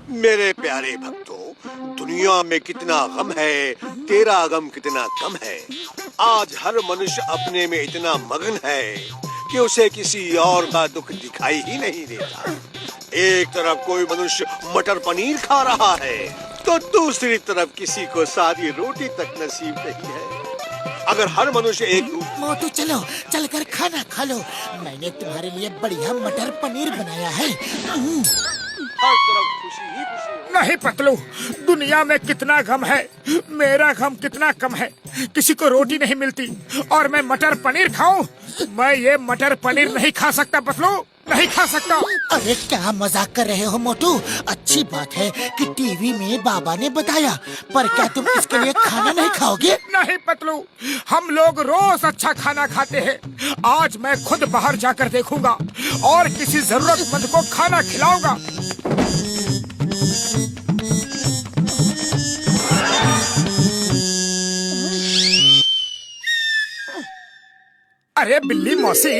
मेरे प्यारे भक्तों, दुनिया में कितना गम है, तेरा गम कितना कम है। आज हर मनुष्य अपने में इतना मगन है कि उसे किसी और का दुख दिखाई ही नहीं देता। एक तरफ कोई मनुष्य मटर पनीर खा रहा है तो दूसरी तरफ किसी को सादी रोटी तक नसीब नहीं है। अगर हर मनुष्य एक मोटू चलो, चलकर खाना खा लो। मैंने तुम्हारे लिए बढ़िया मटर पनीर बनाया है। हर तरफ खुशी ही खुशी है। नहीं पतलू, दुनिया में कितना गम है, मेरा गम कितना कम है। किसी को रोटी नहीं मिलती और मैं मटर पनीर खाऊं? मैं ये मटर पनीर नहीं खा सकता पतलू, नहीं खा सकता। अरे क्या मजाक कर रहे हो मोटू? अच्छी बात है कि टीवी में बाबा ने बताया, पर क्या तुम इसके लिए खाना नहीं खाओगे? नहीं पतलू, हम लोग रोज अच्छा खाना खाते हैं। आज मैं खुद बाहर जाकर देखूंगा और किसी जरूरतमंद को खाना खिलाऊंगा। अरे बिल्ली मौसी,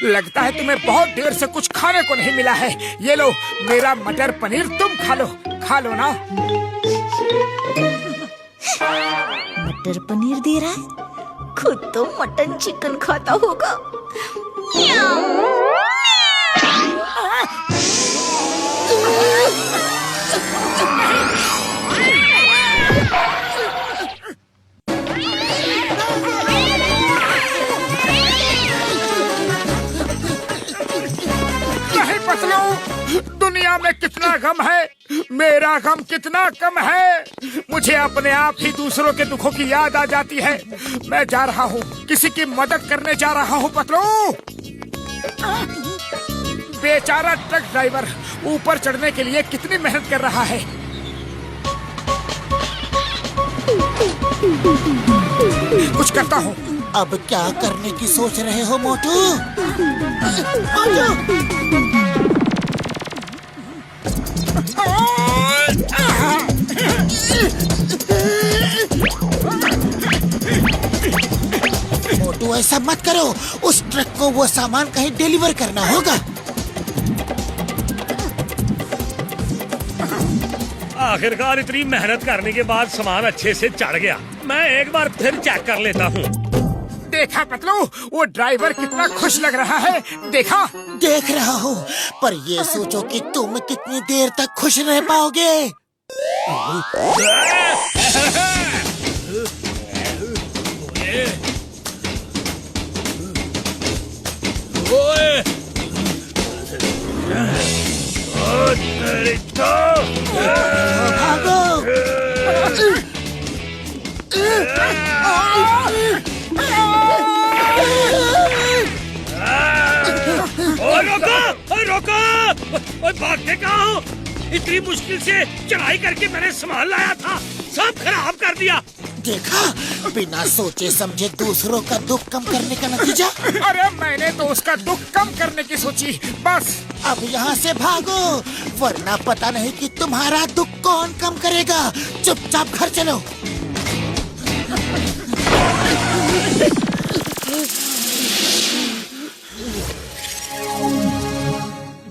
लगता है तुम्हें बहुत देर से कुछ खाने को नहीं मिला है। ये लो मेरा मटर पनीर, तुम खा लो, खा लो ना। मटर पनीर दे रहा है, खुद तो मटन चिकन खाता होगा। दुनिया में कितना गम है, मेरा गम कितना कम है। मुझे अपने आप ही दूसरों के दुखों की याद आ जाती है। मैं जा रहा हूँ, किसी की मदद करने जा रहा हूँ पतलू। बेचारा ट्रक ड्राइवर ऊपर चढ़ने के लिए कितनी मेहनत कर रहा है। कुछ करता हूँ। अब क्या करने की सोच रहे हो मोटू? मोटू ऐसा मत करो, उस ट्रक को वो सामान कहीं डिलीवर करना होगा। आखिरकार इतनी मेहनत करने के बाद सामान अच्छे से चढ़ गया। मैं एक बार फिर चेक कर लेता हूँ। देखा पतलू, वो ड्राइवर कितना खुश लग रहा है। देखा? देख रहा हूँ, पर ये सोचो कि तुम कितनी देर तक खुश रह पाओगे। भागो! रोको! भागते कहाँ हो? इतनी मुश्किल से चढ़ाई करके मैंने सामान लाया था, सब खराब कर दिया। देखा, बिना सोचे समझे दूसरों का दुख कम करने का नतीजा। अरे मैंने तो उसका दुख कम करने की सोची, बस। अब यहाँ से भागो, वरना पता नहीं कि तुम्हारा दुख कौन कम करेगा। चुपचाप घर चलो।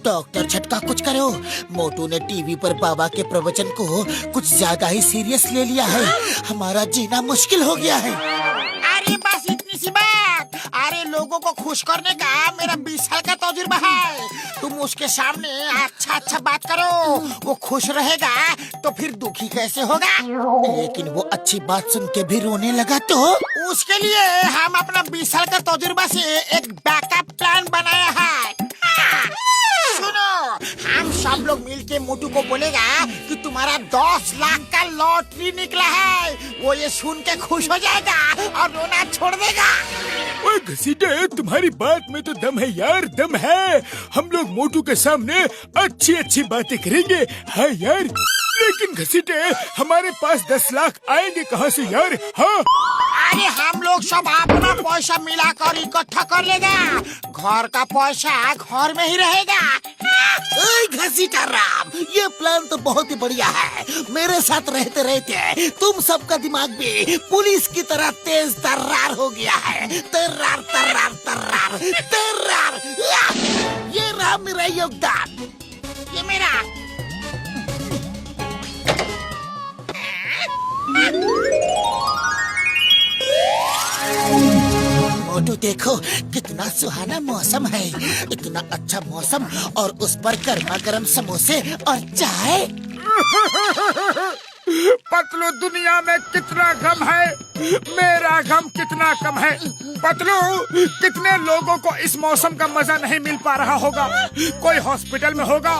डॉक्टर छटका, कुछ करो। मोटू ने टीवी पर बाबा के प्रवचन को कुछ ज्यादा ही सीरियस ले लिया है। हमारा जीना मुश्किल हो गया है। अरे बस इतनी सी बात। अरे लोगों को खुश करने का मेरा 20 साल का तजुर्बा है। तुम उसके सामने अच्छा अच्छा बात करो, वो खुश रहेगा तो फिर दुखी कैसे होगा? लेकिन वो अच्छी बात सुन के भी रोने लगा तो उसके लिए हम अपना 20 साल का तजुर्बा से एक बैकअप प्लान बनाया है। सुनो, हम सब लोग मिलके मोटू को बोलेगा कि तुम्हारा 10 लाख का लॉटरी निकला है। वो ये सुन के खुश हो जाएगा और रोना छोड़ देगा। ओए घसीटे, तुम्हारी बात में तो दम है यार, दम है। हम लोग मोटू के सामने अच्छी अच्छी बातें करेंगे। हाँ यार, लेकिन घसीटे, हमारे पास 10 लाख आएंगे कहाँ से यार? हाँ, अरे हम लोग सब अपना पैसा मिलाकर इकट्ठा कर लेगा। घर का पैसा घर में ही रहेगा। घसीटा राम, ये प्लान तो बहुत ही बढ़िया है। मेरे साथ रहते रहते तुम सबका दिमाग भी पुलिस की तरह तेज तर्रार हो गया है। तर्रार तर्रार तर्रार तर्रार। ये रहा मेरा योगदान। ये मेरा देखो कितना सुहाना मौसम है, इतना अच्छा मौसम और उस पर गर्मा गर्म समोसे और चाय। पतलू, दुनिया में कितना गम है, मेरा गम कितना कम है। पतलू, कितने लोगों को इस मौसम का मजा नहीं मिल पा रहा होगा। कोई हॉस्पिटल में होगा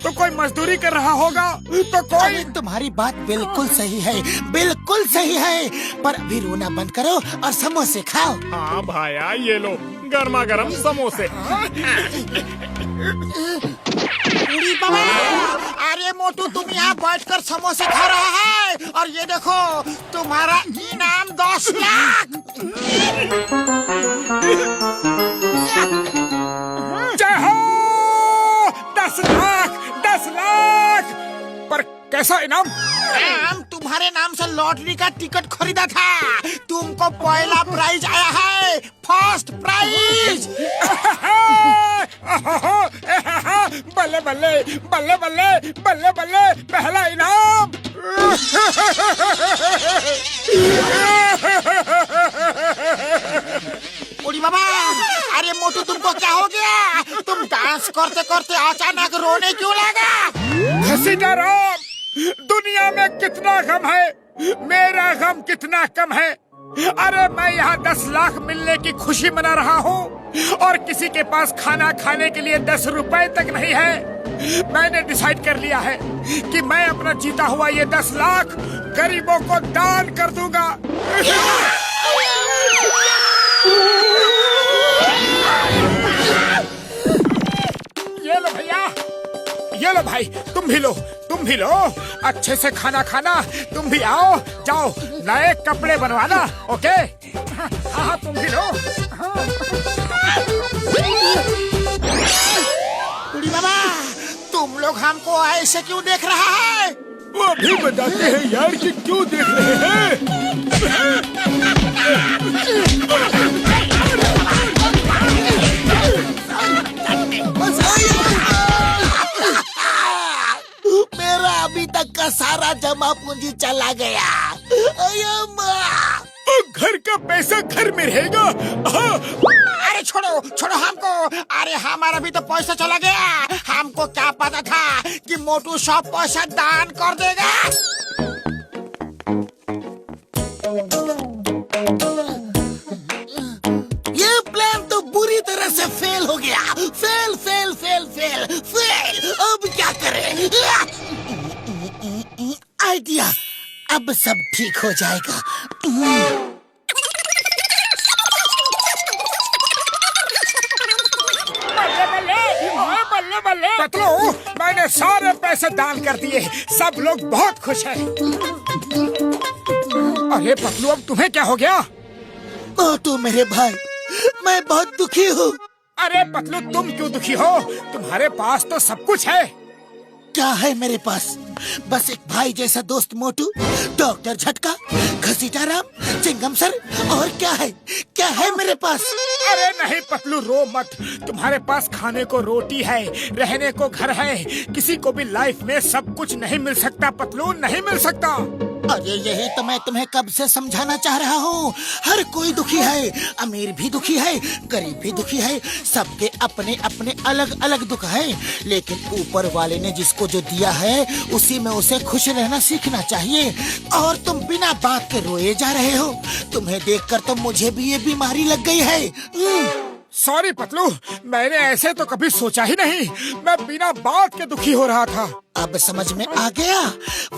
तो कोई मजदूरी कर रहा होगा तो कोई। अरे तुम्हारी बात बिल्कुल सही है, बिल्कुल सही है, पर अभी रोना बंद करो और समोसे खाओ। हाँ भाया, ये लो गर्मा गर्म समोसे। बूढ़ी बाबा, अरे मोटू तुम यहाँ बैठकर समोसे खा रहा है और ये देखो तुम्हारा इनाम 10 लाख। जय हो! 10 लाख, 10 लाख। पर कैसा इनाम? तुम्हारे नाम से लॉटरी का टिकट खरीदा था, तुमको पहला प्राइज आया है, फर्स्ट प्राइज। बल्ले बल्ले बल्ले बल्ले बल्ले बल्ले, पहला इनाम। बूढ़ी बाबा, अरे मोटू तुमको क्या हो गया? तुम डांस करते करते अचानक रोने क्यों लगा? सीताराम, दुनिया में कितना गम है, मेरा गम कितना कम है। अरे मैं यहाँ 10 लाख मिलने की खुशी मना रहा हूँ और किसी के पास खाना खाने के लिए 10 रुपए तक नहीं है। मैंने डिसाइड कर लिया है कि मैं अपना जीता हुआ ये 10 लाख गरीबों को दान कर दूंगा। ये लो भैया, ये लो भाई, तुम भी लो, तुम भी लो। अच्छे से खाना खाना, तुम भी आओ, जाओ नए कपड़े बनवाना, ओके? हाँ, तुम भी लो। बूढ़ी बाबा, तुम लोग हमको ऐसे क्यों देख रहा है? वो अभी बताते हैं यार कि क्यों देख रहे हैं। मेरा अभी तक का सारा जमा पूंजी चला गया। अयो माँ! घर का पैसा घर में रहेगा। अरे छोड़ो छोड़ो हमको, अरे हमारा भी तो पैसा चला गया। हमको क्या पता था कि मोटू सब पैसा दान कर देगा। ये प्लान तो बुरी तरह से फेल हो गया। Fail fail fail fail fail. अब क्या करें? आइडिया, अब सब ठीक हो जाएगा। बल्ले बल्ले, पतलू, मैंने सारे पैसे दान कर दिए, सब लोग बहुत खुश हैं। अरे पतलू, अब तुम्हें क्या हो गया? मोटू मेरे भाई, मैं बहुत दुखी हूँ। अरे पतलू, तुम क्यों दुखी हो? तुम्हारे पास तो सब कुछ है। क्या है मेरे पास? बस एक भाई जैसा दोस्त मोटू, डॉक्टर झटका, घसीटा राम, चिंगम सर, और क्या है? क्या है मेरे पास? अरे नहीं पतलू, रो मत। तुम्हारे पास खाने को रोटी है, रहने को घर है। किसी को भी लाइफ में सब कुछ नहीं मिल सकता पतलू, नहीं मिल सकता। अरे यही तो मैं तुम्हें कब से समझाना चाह रहा हूँ। हर कोई दुखी है, अमीर भी दुखी है, गरीब भी दुखी है, सबके अपने अपने अलग अलग दुख है। लेकिन ऊपर वाले ने जिसको जो दिया है उसी में उसे खुश रहना सीखना चाहिए। और तुम बिना बात के रोए जा रहे हो। तुम्हें देखकर तो मुझे भी ये बीमारी लग गई है। सॉरी पतलू, मैंने ऐसे तो कभी सोचा ही नहीं। मैं बिना बात के दुखी हो रहा था। अब समझ में आ गया।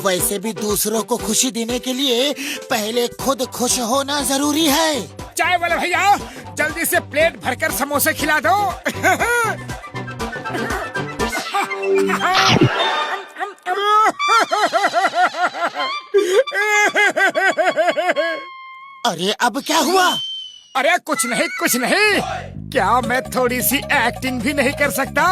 वैसे भी दूसरों को खुशी देने के लिए पहले खुद खुश होना जरूरी है। चाय वाले भैया, जल्दी से प्लेट भरकर समोसे खिला दो। अरे अब क्या हुआ? अरे कुछ नहीं कुछ नहीं। क्या मैं थोड़ी सी एक्टिंग भी नहीं कर सकता?